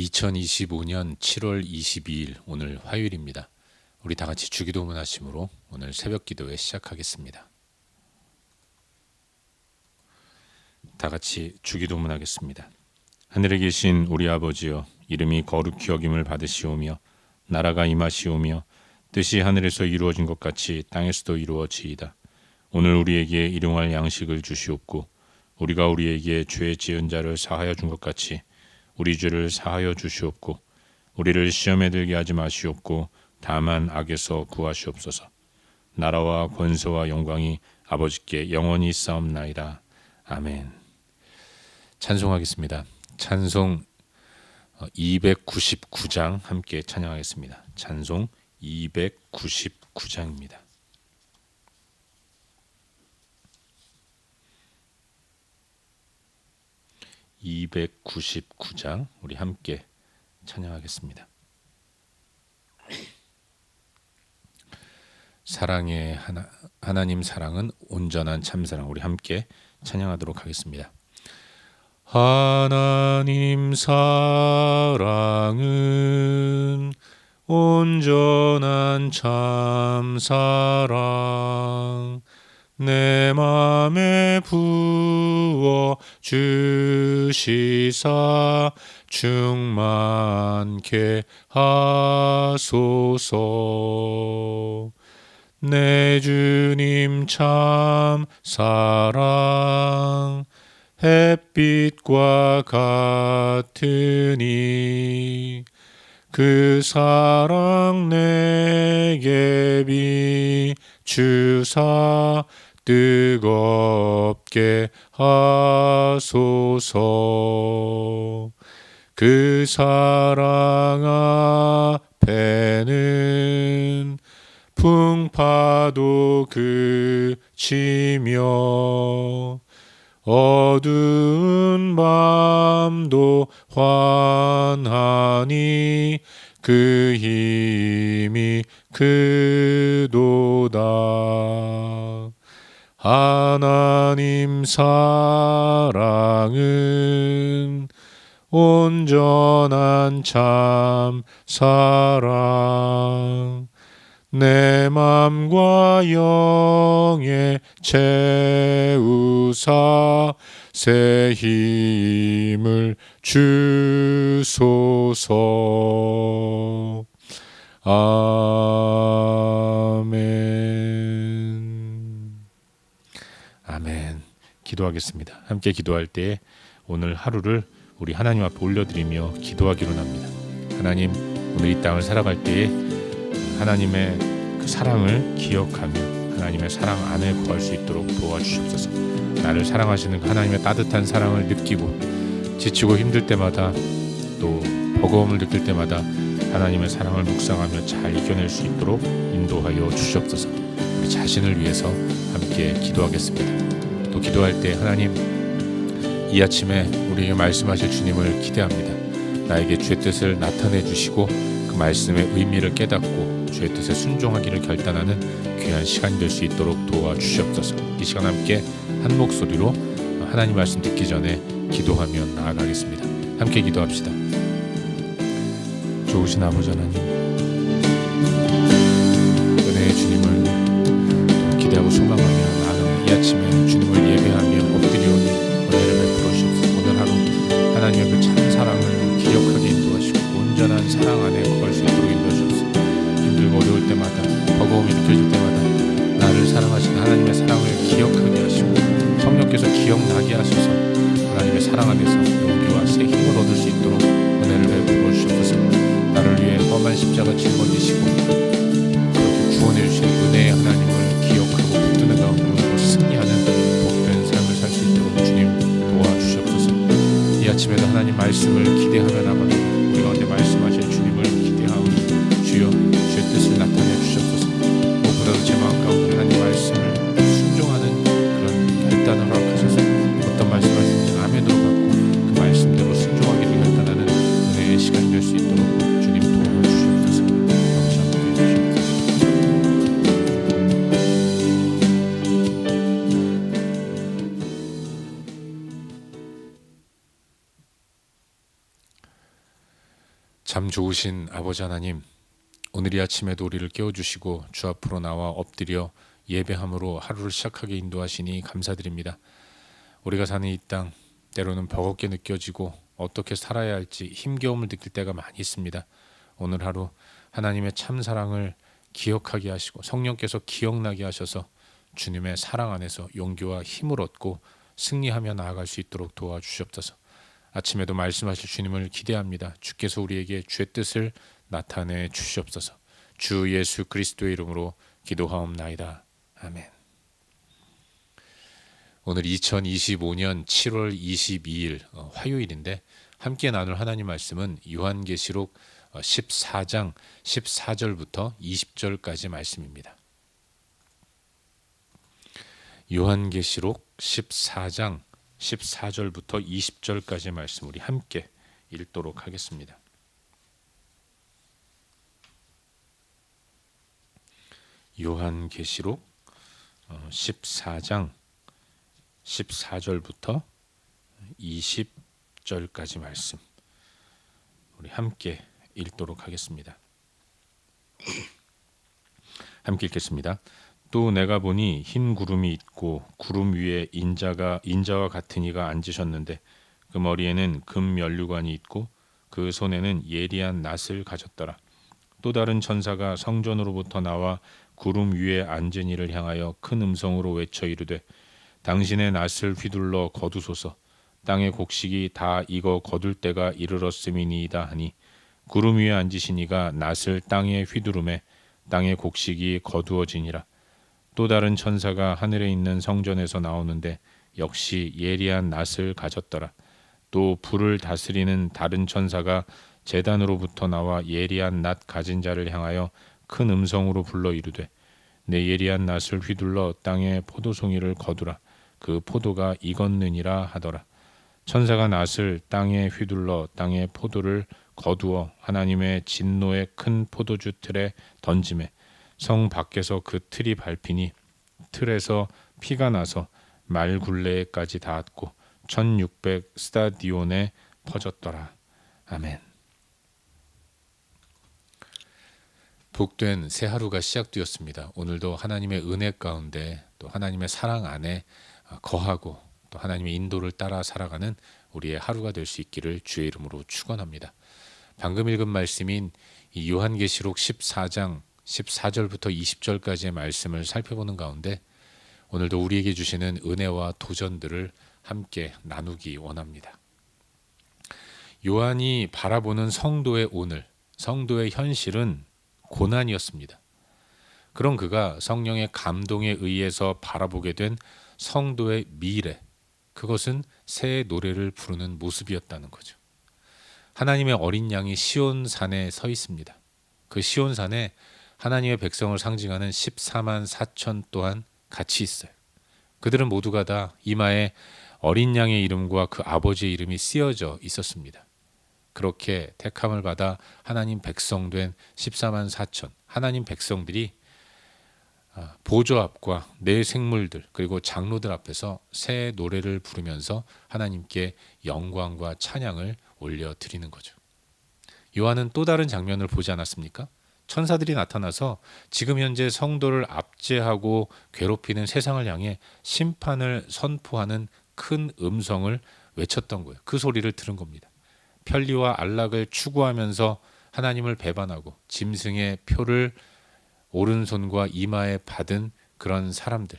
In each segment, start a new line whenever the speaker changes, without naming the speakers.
2025년 7월 22일 오늘 화요일입니다. 우리 다 같이 주기도문 하심으로 오늘 새벽 기도회 시작하겠습니다. 다 같이 주기도문 하겠습니다. 하늘에 계신 우리 아버지여, 이름이 거룩히 여김을 받으시오며 나라가 임하시오며 뜻이 하늘에서 이루어진 것 같이 땅에서도 이루어지이다. 오늘 우리에게 일용할 양식을 주시옵고 우리가 우리에게 죄 지은 자를 사하여 준 것 같이 우리 죄를 사하여 주시옵고 우리를 시험에 들게 하지 마시옵고 다만 악에서 구하시옵소서. 나라와 권세와 영광이 아버지께 영원히 있사옵나이다. 아멘. 찬송하겠습니다. 찬송 299장 함께 찬양하겠습니다. 찬송 299장입니다. (299장) 우리 함께 찬양하겠습니다. 사랑의 하나님 사랑은 온전한 참사랑, 우리 함께 찬양하도록 하겠습니다. 하나님 사랑은 온전한 참사랑, 내 맘에 부어 주시사 충만케 하소서. 내 주님 참 사랑 햇빛과 같으니 그 사랑 내게 비추사 뜨겁게 하소서. 그 사랑 앞에는 풍파도 그치며 어두운 밤도 환하니 그 힘이 크도다. 하나님 사랑은 온전한 참 사랑, 내 맘과 영에 채우사 새 힘을 주소서. 아멘. 아멘. 기도하겠습니다. 함께 기도할 때 오늘 하루를 우리 하나님 앞에 올려드리며 기도하기로 합니다. 하나님, 오늘 이 땅을 살아갈 때에 하나님의 그 사랑을 기억하며 하나님의 사랑 안에 거할 수 있도록 도와주시옵소서. 나를 사랑하시는 하나님의 따뜻한 사랑을 느끼고 지치고 힘들 때마다 또 버거움을 느낄 때마다 하나님의 사랑을 묵상하며 잘 이겨낼 수 있도록 인도하여 주시옵소서. 우리 자신을 위해서 함께 기도하겠습니다. 또 기도할 때 하나님, 이 아침에 우리에게 말씀하실 주님을 기대합니다. 나에게 주의 뜻을 나타내 주시고 그 말씀의 의미를 깨닫고 주의 뜻에 순종하기를 결단하는 귀한 시간이 될 수 있도록 도와주시옵소서. 이 시간 함께 한 목소리로 하나님 말씀 듣기 전에 기도하며 나아가겠습니다. 함께 기도합시다. 좋으신 아버지 하나님, 은혜의 주님을 기대하고 소망하며 나아가는 이 아침에 주님을 예배하며 엎드리오니 은혜를 베풀어 주옵소서. 오늘 하루 하나님의 그 참 사랑을 기억하게 인도하시고 온전한 사랑 안에 거할 수 있도록 인도하시옵소서. 힘들고 어려울 때마다 버거움이 느껴질 때마다 나를 사랑하시는 하나님의 사랑을 기억하게 하시고 성령께서 기억나게 하셔서 하나님의 사랑 안에서 용기와 새 힘을 얻을 수 있도록 은혜를 베풀어 주시옵소서. 나를 위해 험한 십자가 짊어지시고 그렇게 구원해 주신 은혜의 하나님을 기억하고 붙드는 가운데 승리하는 복된 삶을 살 수 있도록 주님 도와주시옵소서. 이 아침에도 하나님 말씀을 기대하며 나갑니다. 우리 가운데 말씀하실 주님을 기대하오니 주여 주의 뜻을 나타내 주시옵소서. 무엇보다도 제 마음 가운데 하나님 말씀을 순종하는 그런 결단을 허락하셔서 어떤 말씀하시는지 아멘으로 받고 그 말씀대로 순종하기를 결단하는 은혜의 시간이 될 수 있도록 주님 도와주시옵소서. 감사합니다. 주시옵소서. 참 좋으신 아버지 하나님, 오늘 이 아침에도 우리를 깨워주시고 주 앞으로 나와 엎드려 예배함으로 하루를 시작하게 인도하시니 감사드립니다. 우리가 사는 이 땅, 때로는 버겁게 느껴지고 어떻게 살아야 할지 힘겨움을 느낄 때가 많이 있습니다. 오늘 하루 하나님의 참 사랑을 기억하게 하시고 성령께서 기억나게 하셔서 주님의 사랑 안에서 용기와 힘을 얻고 승리하며 나아갈 수 있도록 도와주시옵소서. 아침에도 말씀하실 주님을 기대합니다. 주께서 우리에게 주의 뜻을 나타내 주시옵소서. 주 예수 그리스도의 이름으로 기도하옵나이다. 아멘. 오늘 2025년 7월 22일 화요일인데 함께 나눌 하나님 말씀은 요한계시록 14장 14절부터 20절까지 말씀입니다. 요한계시록 14장 14절부터 20절까지 말씀 우리 함께 읽도록 하겠습니다. 요한계시록 14장 14절부터 20절까지 말씀 우리 함께 읽도록 하겠습니다. 함께 읽겠습니다. 또 내가 보니 흰 구름이 있고 구름 위에 인자와 같은 이가 앉으셨는데 그 머리에는 금 면류관이 있고 그 손에는 예리한 낫을 가졌더라. 또 다른 천사가 성전으로부터 나와 구름 위에 앉은 이를 향하여 큰 음성으로 외쳐 이르되 당신의 낫을 휘둘러 거두소서. 땅의 곡식이 다 익어 거둘 때가 이르렀음이니이다 하니 구름 위에 앉으신 이가 낫을 땅에 휘두르매 땅의 곡식이 거두어지니라. 또 다른 천사가 하늘에 있는 성전에서 나오는데 역시 예리한 낫을 가졌더라. 또 불을 다스리는 다른 천사가 제단으로부터 나와 예리한 낫 가진 자를 향하여 큰 음성으로 불러 이르되 내 예리한 낫을 휘둘러 땅의 포도송이를 거두라. 그 포도가 익었느니라 하더라. 천사가 낫을 땅에 휘둘러 땅의 포도를 거두어 하나님의 진노의 큰 포도주 틀에 던지매 성 밖에서 그 틀이 밟히니 틀에서 피가 나서 말 굴레에까지 닿았고 1600 스타디온에 퍼졌더라. 아멘. 복된 새 하루가 시작되었습니다. 오늘도 하나님의 은혜 가운데 또 하나님의 사랑 안에 거하고 또 하나님의 인도를 따라 살아가는 우리의 하루가 될 수 있기를 주의 이름으로 축원합니다. 방금 읽은 말씀인 이 요한계시록 14장 14절부터 20절까지의 말씀을 살펴보는 가운데 오늘도 우리에게 주시는 은혜와 도전들을 함께 나누기 원합니다. 요한이 바라보는 성도의 오늘, 성도의 현실은 고난이었습니다. 그런 그가 성령의 감동에 의해서 바라보게 된 성도의 미래, 그것은 새 노래를 부르는 모습이었다는 거죠. 하나님의 어린 양이 시온산에 서 있습니다. 그 시온산에 하나님의 백성을 상징하는 14만 4천 또한 같이 있어요. 그들은 모두가 다 이마에 어린 양의 이름과 그 아버지의 이름이 쓰여져 있었습니다. 그렇게 택함을 받아 하나님 백성된 14만 4천 하나님 백성들이 보좌 앞과 내 생물들 그리고 장로들 앞에서 새 노래를 부르면서 하나님께 영광과 찬양을 올려드리는 거죠. 요한은 또 다른 장면을 보지 않았습니까? 천사들이 나타나서 지금 현재 성도를 압제하고 괴롭히는 세상을 향해 심판을 선포하는 큰 음성을 외쳤던 거예요. 그 소리를 들은 겁니다. 편리와 안락을 추구하면서 하나님을 배반하고 짐승의 표를 오른손과 이마에 받은 그런 사람들,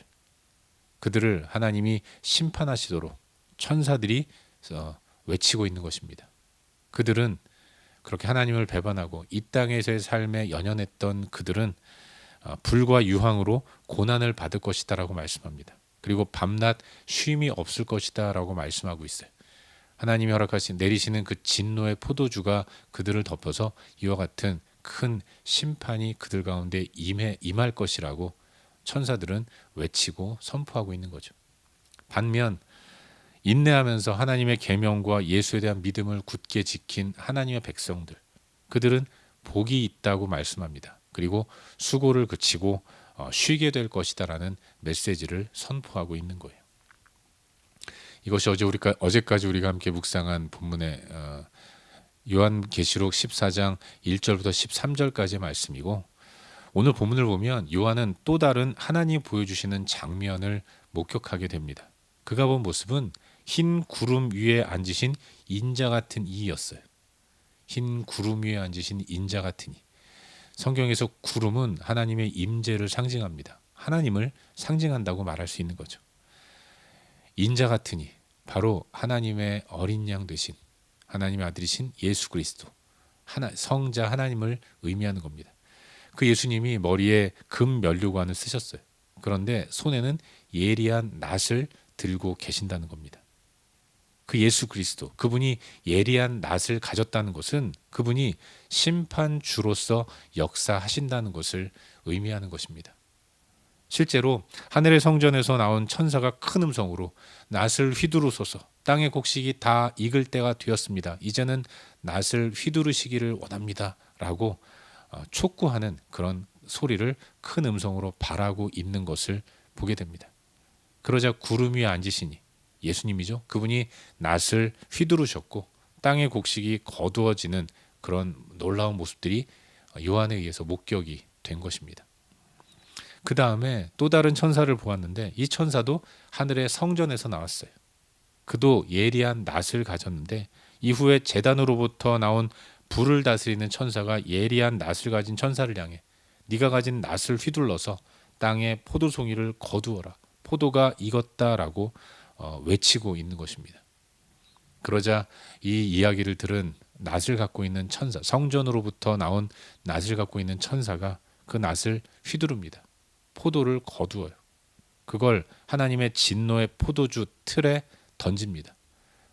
그들을 하나님이 심판하시도록 천사들이 외치고 있는 것입니다. 그들은 그렇게 하나님을 배반하고 이 땅에서의 삶에 연연했던 그들은 불과 유황으로 고난을 받을 것이다 라고 말씀합니다. 그리고 밤낮 쉼이 없을 것이다 라고 말씀하고 있어요. 하나님이 내리시는 그 진노의 포도주가 그들을 덮어서 이와 같은 큰 심판이 그들 가운데 임할 것이라고 천사들은 외치고 선포하고 있는 거죠. 반면 인내하면서 하나님의 계명과 예수에 대한 믿음을 굳게 지킨 하나님의 백성들, 그들은 복이 있다고 말씀합니다. 그리고 수고를 그치고 쉬게 될 것이다라는 메시지를 선포하고 있는 거예요. 이것이 어제까지 우리가 함께 묵상한 본문의 요한계시록 14장 1절부터 13절까지의 말씀이고, 오늘 본문을 보면 요한은 또 다른 하나님이 보여주시는 장면을 목격하게 됩니다. 그가 본 모습은 흰 구름 위에 앉으신 인자 같은 이였어요. 흰 구름 위에 앉으신 인자 같은 이. 성경에서 구름은 하나님의 임재를 상징합니다. 하나님을 상징한다고 말할 수 있는 거죠. 인자 같은 이, 바로 하나님의 어린 양 되신 하나님의 아들이신 예수 그리스도, 성자 하나님을 의미하는 겁니다. 그 예수님이 머리에 금 면류관을 쓰셨어요. 그런데 손에는 예리한 낫을 들고 계신다는 겁니다. 그 예수 그리스도, 그분이 예리한 낫을 가졌다는 것은 그분이 심판주로서 역사하신다는 것을 의미하는 것입니다. 실제로 하늘의 성전에서 나온 천사가 큰 음성으로 낫을 휘두르소서, 땅의 곡식이 다 익을 때가 되었습니다. 이제는 낫을 휘두르시기를 원합니다 라고 촉구하는 그런 소리를 큰 음성으로 바라고 있는 것을 보게 됩니다. 그러자 구름 위에 앉으시니 예수님이죠. 그분이 낫을 휘두르셨고 땅의 곡식이 거두어지는 그런 놀라운 모습들이 요한에 의해서 목격이 된 것입니다. 그 다음에 또 다른 천사를 보았는데, 이 천사도 하늘의 성전에서 나왔어요. 그도 예리한 낫을 가졌는데, 이후에 제단으로부터 나온 불을 다스리는 천사가 예리한 낫을 가진 천사를 향해 네가 가진 낫을 휘둘러서 땅에 포도송이를 거두어라, 포도가 익었다라고 외치고 있는 것입니다. 그러자 이 이야기를 들은 낫을 갖고 있는 천사, 성전으로부터 나온 낫을 갖고 있는 천사가 그 낫을 휘두릅니다. 포도를 거두어요. 그걸 하나님의 진노의 포도주 틀에 던집니다.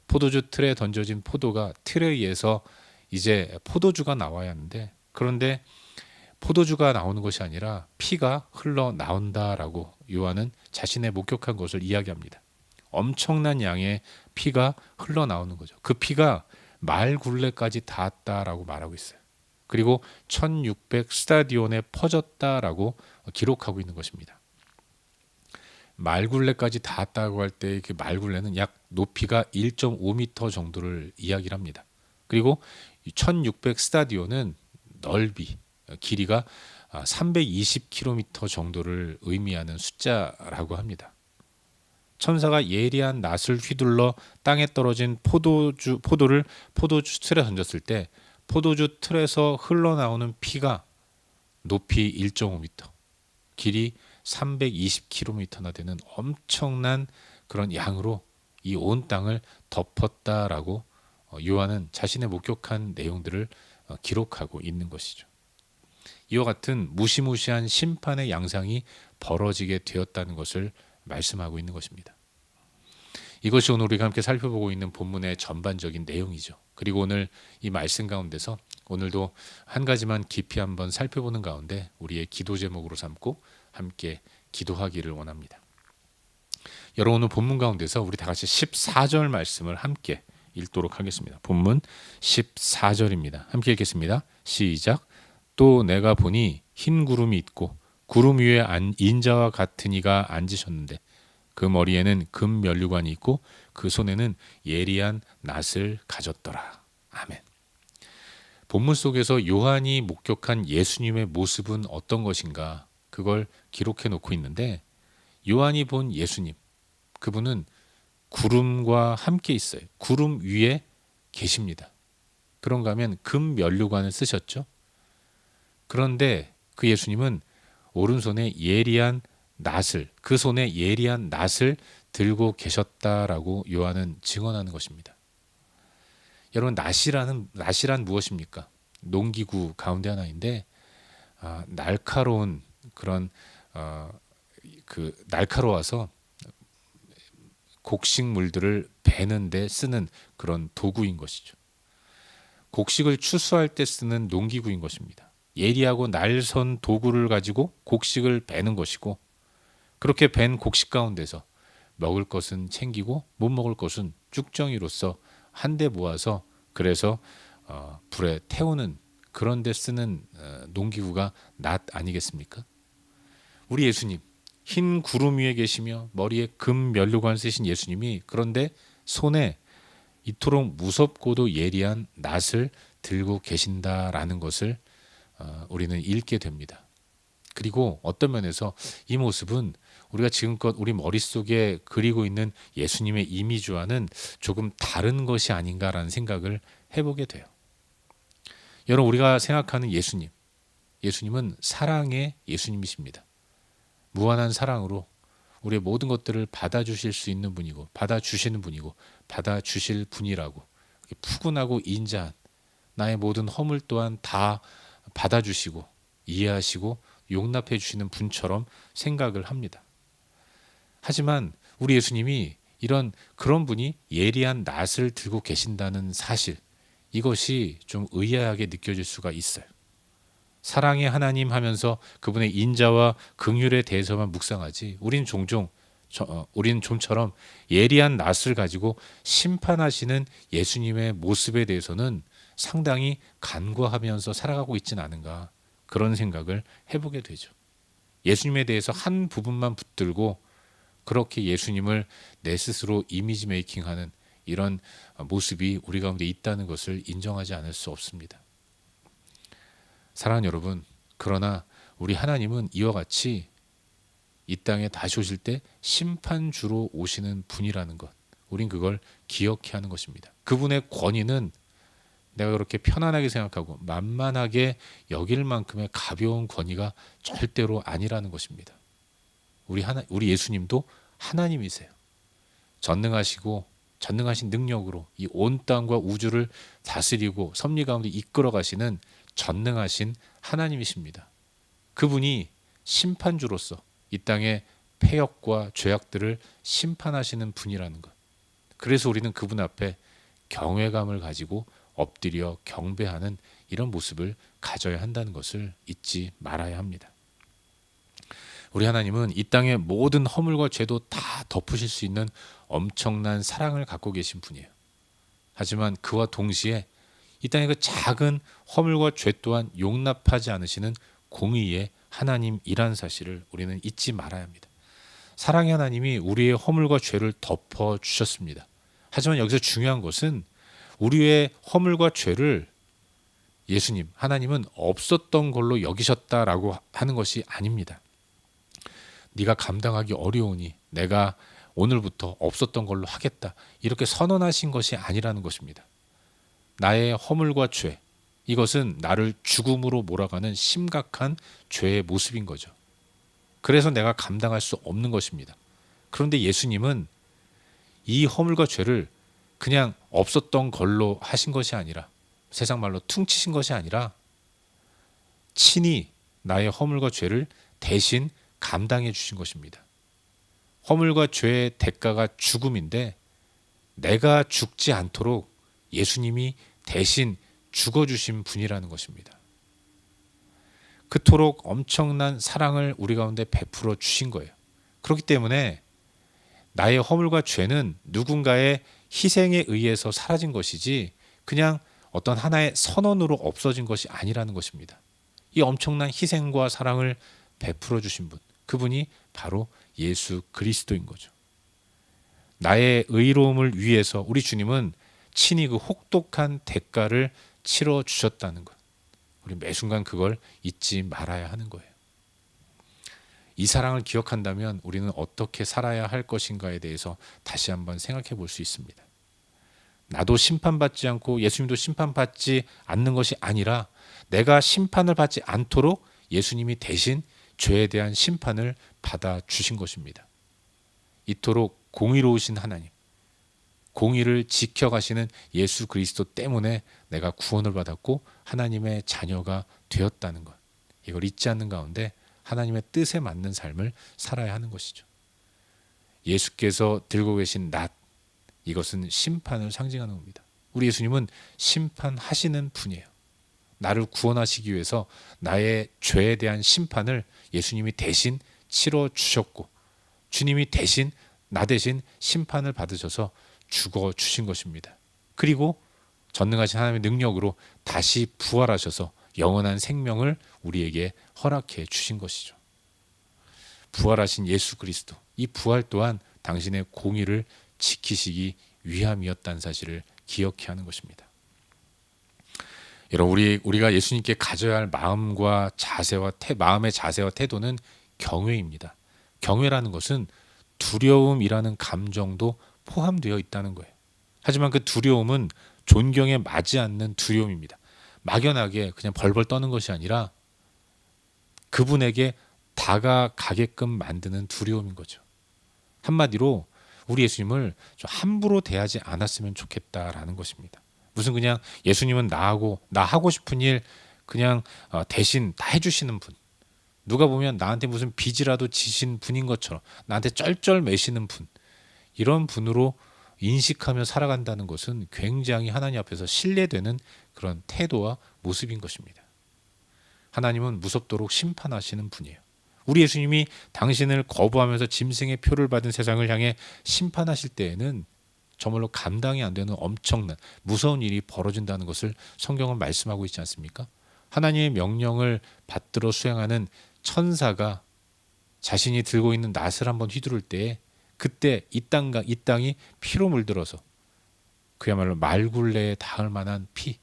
포도주 틀에 던져진 포도가 틀에 의해서 이제 포도주가 나와야 하는데, 그런데 포도주가 나오는 것이 아니라 피가 흘러나온다라고 요한은 자신의 목격한 것을 이야기합니다. 엄청난 양의 피가 흘러나오는 거죠. 그 피가 말굴레까지 닿았다라고 말하고 있어요. 그리고 1600 스타디온에 퍼졌다라고 기록하고 있는 것입니다. 말굴레까지 닿았다고 할 때 그 말굴레는 약 높이가 1.5m 정도를 이야기를 합니다. 그리고 1600 스타디온은 넓이, 길이가 320km 정도를 의미하는 숫자라고 합니다. 천사가 예리한 낫을 휘둘러 땅에 떨어진 포도를 포도주 틀에 던졌을 때 포도주 틀에서 흘러나오는 피가 높이 1.5m, 길이 320km나 되는 엄청난 그런 양으로 이 온 땅을 덮었다라고 요한은 자신의 목격한 내용들을 기록하고 있는 것이죠. 이와 같은 무시무시한 심판의 양상이 벌어지게 되었다는 것을 말씀하고 있는 것입니다. 이것이 오늘 우리가 함께 살펴보고 있는 본문의 전반적인 내용이죠. 그리고 오늘 이 말씀 가운데서 오늘도 한 가지만 깊이 한번 살펴보는 가운데 우리의 기도 제목으로 삼고 함께 기도하기를 원합니다. 여러분, 오늘 본문 가운데서 우리 다 같이 14절 말씀을 함께 읽도록 하겠습니다. 본문 14절입니다. 함께 읽겠습니다. 시작. 또 내가 보니 흰 구름이 있고 구름 위에 인자와 같은 이가 앉으셨는데 그 머리에는 금 면류관이 있고 그 손에는 예리한 낫을 가졌더라. 아멘. 본문 속에서 요한이 목격한 예수님의 모습은 어떤 것인가, 그걸 기록해 놓고 있는데, 요한이 본 예수님, 그분은 구름과 함께 있어요. 구름 위에 계십니다. 그런가 하면 금 면류관을 쓰셨죠. 그런데 그 예수님은 오른손에 예리한 낫을, 그 손에 예리한 낫을 들고 계셨다라고 요한은 증언하는 것입니다. 여러분, 낫이란 무엇입니까? 농기구 가운데 하나인데 날카로운 그런 날카로워서 곡식물들을 베는 데 쓰는 그런 도구인 것이죠. 곡식을 추수할 때 쓰는 농기구인 것입니다. 예리하고 날선 도구를 가지고 곡식을 베는 것이고, 그렇게 벤 곡식 가운데서 먹을 것은 챙기고 못 먹을 것은 쭉정이로서 한데 모아서 그래서 불에 태우는 그런 데 쓰는 농기구가 낫 아니겠습니까? 우리 예수님, 흰 구름 위에 계시며 머리에 금 면류관 쓰신 예수님이 그런데 손에 이토록 무섭고도 예리한 낫을 들고 계신다라는 것을 우리는 읽게 됩니다. 그리고 어떤 면에서 이 모습은 우리가 지금껏 우리 머릿속에 그리고 있는 예수님의 이미지와는 조금 다른 것이 아닌가라는 생각을 해보게 돼요. 여러분, 우리가 생각하는 예수님은 사랑의 예수님이십니다. 무한한 사랑으로 우리의 모든 것들을 받아주실 수 있는 분이고, 받아주시는 분이고, 받아주실 분이라고, 푸근하고 인자한 나의 모든 허물 또한 다 받아주시고 이해하시고 용납해 주시는 분처럼 생각을 합니다. 하지만 우리 예수님이 그런 분이 예리한 낫을 들고 계신다는 사실, 이것이 좀 의아하게 느껴질 수가 있어요. 사랑의 하나님 하면서 그분의 인자와 긍휼에 대해서만 묵상하지, 우리는 좀처럼 예리한 낫을 가지고 심판하시는 예수님의 모습에 대해서는 상당히 간과하면서 살아가고 있지는 않은가, 그런 생각을 해보게 되죠. 예수님에 대해서 한 부분만 붙들고 그렇게 예수님을 내 스스로 이미지 메이킹하는 이런 모습이 우리 가운데 있다는 것을 인정하지 않을 수 없습니다. 사랑하는 여러분, 그러나 우리 하나님은 이와 같이 이 땅에 다시 오실 때 심판주로 오시는 분이라는 것, 우린 그걸 기억해야 하는 것입니다. 그분의 권위는 내가 그렇게 편안하게 생각하고 만만하게 여길 만큼의 가벼운 권위가 절대로 아니라는 것입니다. 우리 예수님도 하나님이세요. 전능하신 능력으로 이 온 땅과 우주를 다스리고 섭리 가운데 이끌어 가시는 전능하신 하나님이십니다. 그분이 심판주로서 이 땅의 패역과 죄악들을 심판하시는 분이라는 것. 그래서 우리는 그분 앞에 경외감을 가지고 엎드려 경배하는 이런 모습을 가져야 한다는 것을 잊지 말아야 합니다. 우리 하나님은 이 땅의 모든 허물과 죄도 다 덮으실 수 있는 엄청난 사랑을 갖고 계신 분이에요. 하지만 그와 동시에 이 땅의 그 작은 허물과 죄 또한 용납하지 않으시는 공의의 하나님이라는 사실을 우리는 잊지 말아야 합니다. 사랑의 하나님이 우리의 허물과 죄를 덮어주셨습니다. 하지만 여기서 중요한 것은 우리의 허물과 죄를 예수님, 하나님은 없었던 걸로 여기셨다라고 하는 것이 아닙니다. 네가 감당하기 어려우니 내가 오늘부터 없었던 걸로 하겠다, 이렇게 선언하신 것이 아니라는 것입니다. 나의 허물과 죄, 이것은 나를 죽음으로 몰아가는 심각한 죄의 모습인 거죠. 그래서 내가 감당할 수 없는 것입니다. 그런데 예수님은 이 허물과 죄를 그냥 없었던 걸로 하신 것이 아니라, 세상 말로 퉁치신 것이 아니라 친히 나의 허물과 죄를 대신 감당해 주신 것입니다. 허물과 죄의 대가가 죽음인데 내가 죽지 않도록 예수님이 대신 죽어주신 분이라는 것입니다. 그토록 엄청난 사랑을 우리 가운데 베풀어 주신 거예요. 그렇기 때문에 나의 허물과 죄는 누군가의 희생에 의해서 사라진 것이지 그냥 어떤 하나의 선언으로 없어진 것이 아니라는 것입니다. 이 엄청난 희생과 사랑을 베풀어 주신 분, 그분이 바로 예수 그리스도인 거죠. 나의 의로움을 위해서 우리 주님은 친히 그 혹독한 대가를 치러 주셨다는 것, 우리 매 순간 그걸 잊지 말아야 하는 거예요. 이 사랑을 기억한다면 우리는 어떻게 살아야 할 것인가에 대해서 다시 한번 생각해 볼 수 있습니다. 나도 심판받지 않고 예수님도 심판받지 않는 것이 아니라 내가 심판을 받지 않도록 예수님이 대신 죄에 대한 심판을 받아 주신 것입니다. 이토록 공의로우신 하나님, 공의를 지켜가시는 예수 그리스도 때문에 내가 구원을 받았고 하나님의 자녀가 되었다는 것, 이걸 잊지 않는 가운데 하나님의 뜻에 맞는 삶을 살아야 하는 것이죠. 예수께서 들고 계신 낫, 이것은 심판을 상징하는 겁니다. 우리 예수님은 심판하시는 분이에요. 나를 구원하시기 위해서 나의 죄에 대한 심판을 예수님이 대신 치러 주셨고, 주님이 대신 나 대신 심판을 받으셔서 죽어 주신 것입니다. 그리고 전능하신 하나님의 능력으로 다시 부활하셔서 영원한 생명을 우리에게 허락해 주신 것이죠. 부활하신 예수 그리스도, 이 부활 또한 당신의 공의를 지키시기 위함이었다는 사실을 기억해야 하는 것입니다. 여러분, 우리가 예수님께 가져야 할 마음의 자세와 태도는 경외입니다. 경외라는 것은 두려움이라는 감정도 포함되어 있다는 거예요. 하지만 그 두려움은 존경에 맞지 않는 두려움입니다. 막연하게 그냥 벌벌 떠는 것이 아니라 그분에게 다가가게끔 만드는 두려움인 거죠. 한마디로 우리 예수님을 좀 함부로 대하지 않았으면 좋겠다라는 것입니다. 무슨 그냥 예수님은 나 하고 싶은 일 그냥 대신 다 해주시는 분, 누가 보면 나한테 무슨 빚이라도 지신 분인 것처럼 나한테 쩔쩔매시는 분, 이런 분으로 인식하며 살아간다는 것은 굉장히 하나님 앞에서 신뢰되는 그런 태도와 모습인 것입니다. 하나님은 무섭도록 심판하시는 분이에요. 우리 예수님이 당신을 거부하면서 짐승의 표를 받은 세상을 향해 심판하실 때에는 정말로 감당이 안 되는 엄청난 무서운 일이 벌어진다는 것을 성경은 말씀하고 있지 않습니까? 하나님의 명령을 받들어 수행하는 천사가 자신이 들고 있는 낫을 한번 휘두를 때에 그때 이 땅이 피로 물들어서 그야말로 말굴레에 닿을 만한 피,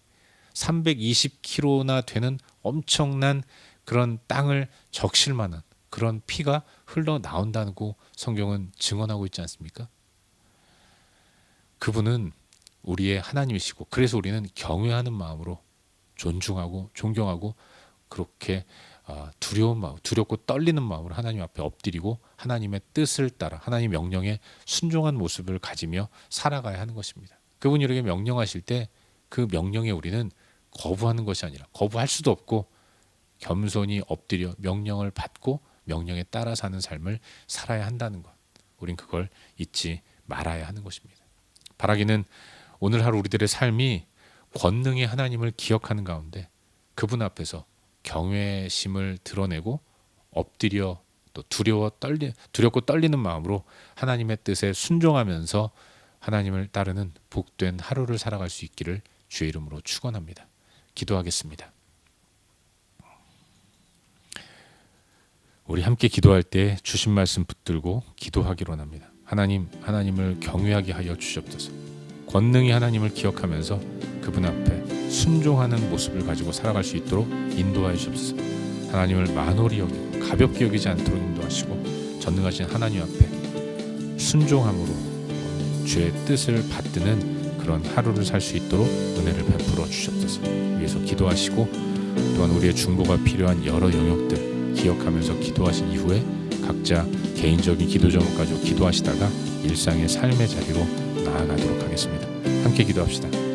320kg나 되는 엄청난 그런 땅을 적실 만한 그런 피가 흘러나온다고 성경은 증언하고 있지 않습니까? 그분은 우리의 하나님이시고, 그래서 우리는 경외하는 마음으로 존중하고 존경하고 그렇게 두려운 마음, 두렵고 떨리는 마음으로 하나님 앞에 엎드리고 하나님의 뜻을 따라 하나님 명령에 순종한 모습을 가지며 살아가야 하는 것입니다. 그분이 우리에게 명령하실 때 그 명령에 우리는 거부하는 것이 아니라, 거부할 수도 없고 겸손히 엎드려 명령을 받고 명령에 따라 사는 삶을 살아야 한다는 것, 우린 그걸 잊지 말아야 하는 것입니다. 바라기는 오늘 하루 우리들의 삶이 권능의 하나님을 기억하는 가운데 그분 앞에서 경외심을 드러내고 엎드려 또 두렵고 떨리는 마음으로 하나님의 뜻에 순종하면서 하나님을 따르는 복된 하루를 살아갈 수 있기를 주의 이름으로 축원합니다. 기도하겠습니다. 우리 함께 기도할 때 주신 말씀 붙들고 기도하기로 합니다. 하나님을 경외하게 하여 주시옵소서. 권능이 하나님을 기억하면서 그분 앞에 순종하는 모습을 가지고 살아갈 수 있도록 인도하여 주옵소서. 하나님을 만홀히 여기고 가볍게 여기지 않도록 인도하시고 전능하신 하나님 앞에 순종함으로 주의 뜻을 받드는 그런 하루를 살 수 있도록 은혜를 베풀어 주시옵소서. 위에서 기도하시고 또한 우리의 중보가 필요한 여러 영역들 기억하면서 기도하신 이후에 각자 개인적인 기도 제목 가지고 기도하시다가 일상의 삶의 자리로 나아가도록 하겠습니다. 함께 기도합시다.